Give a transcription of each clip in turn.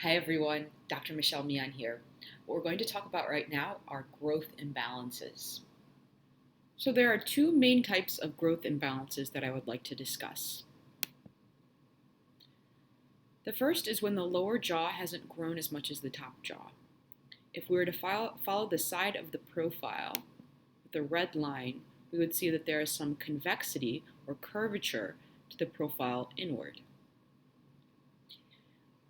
Hi everyone, Dr. Michelle Mian here. What we're going to talk about right now are growth imbalances. So there are two main types of growth imbalances that I would like to discuss. The first is when the lower jaw hasn't grown as much as the top jaw. If we were to follow the side of the profile with the red line, we would see that there is some convexity or curvature to the profile inward.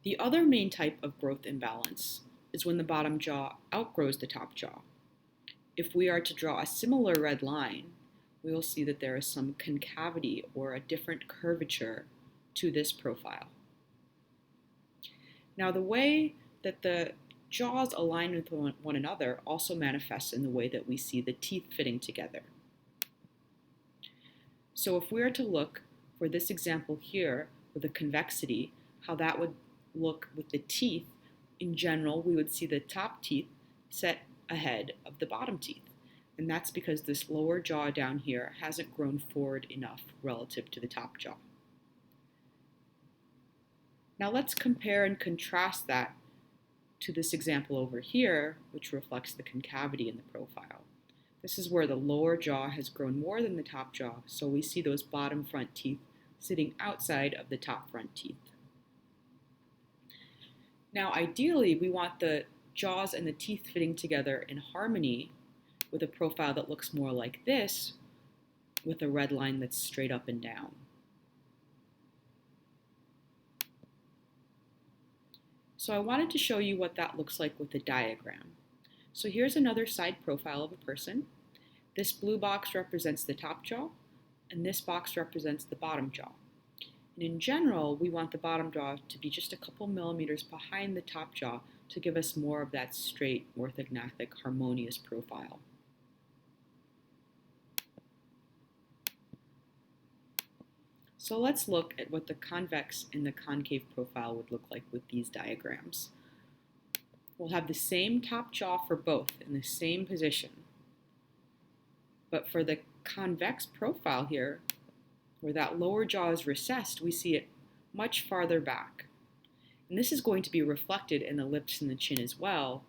The other main type of growth imbalance is when the bottom jaw outgrows the top jaw. If we are to draw a similar red line, we will see that there is some concavity or a different curvature to this profile. Now, the way that the jaws align with one another also manifests in the way that we see the teeth fitting together. So if we are to look for this example here with a convexity, how that would look with the teeth, in general, we would see the top teeth set ahead of the bottom teeth. And that's because this lower jaw down here hasn't grown forward enough relative to the top jaw. Now let's compare and contrast that to this example over here, which reflects the concavity in the profile. This is where the lower jaw has grown more than the top jaw, so we see those bottom front teeth sitting outside of the top front teeth. Now, ideally, we want the jaws and the teeth fitting together in harmony with a profile that looks more like this, with a red line that's straight up and down. So I wanted to show you what that looks like with a diagram. So here's another side profile of a person. This blue box represents the top jaw, and this box represents the bottom jaw. And in general, we want the bottom jaw to be just a couple millimeters behind the top jaw to give us more of that straight, orthognathic, harmonious profile. So let's look at what the convex and the concave profile would look like with these diagrams. We'll have the same top jaw for both in the same position. But for the convex profile here, where that lower jaw is recessed, we see it much farther back. And this is going to be reflected in the lips and the chin as well,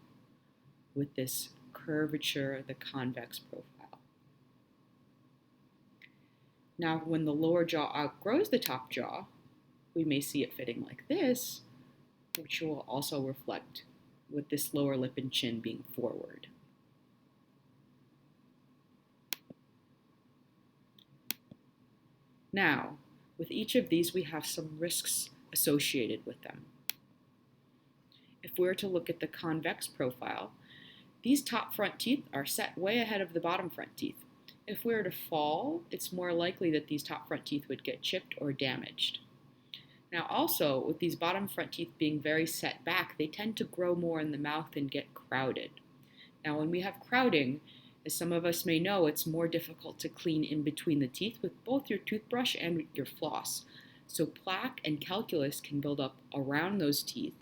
with this curvature, the convex profile. Now, when the lower jaw outgrows the top jaw, we may see it fitting like this, which will also reflect with this lower lip and chin being forward. Now, with each of these, we have some risks associated with them. If we were to look at the convex profile, these top front teeth are set way ahead of the bottom front teeth. If we were to fall, it's more likely that these top front teeth would get chipped or damaged. Now also, with these bottom front teeth being very set back, they tend to grow more in the mouth and get crowded. Now when we have crowding, as some of us may know, it's more difficult to clean in between the teeth with both your toothbrush and your floss. So plaque and calculus can build up around those teeth,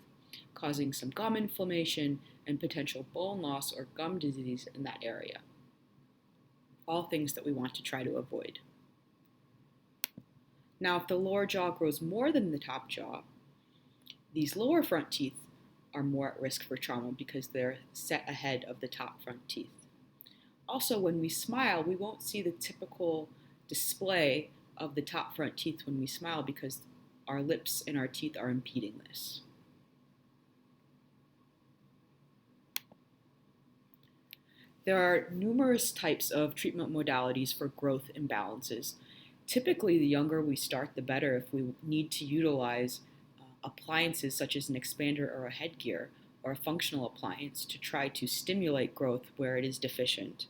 causing some gum inflammation and potential bone loss or gum disease in that area. All things that we want to try to avoid. Now, if the lower jaw grows more than the top jaw, these lower front teeth are more at risk for trauma because they're set ahead of the top front teeth. Also, when we smile, we won't see the typical display of the top front teeth when we smile because our lips and our teeth are impeding this. There are numerous types of treatment modalities for growth imbalances. Typically, the younger we start, the better if we need to utilize appliances such as an expander or a headgear or a functional appliance to try to stimulate growth where it is deficient.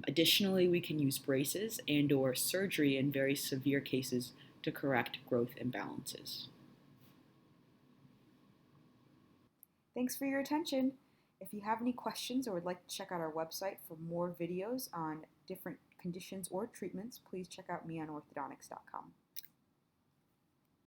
Additionally, we can use braces and/or surgery in very severe cases to correct growth imbalances. Thanks for your attention. If you have any questions or would like to check out our website for more videos on different conditions or treatments, please check out meonorthodontics.com.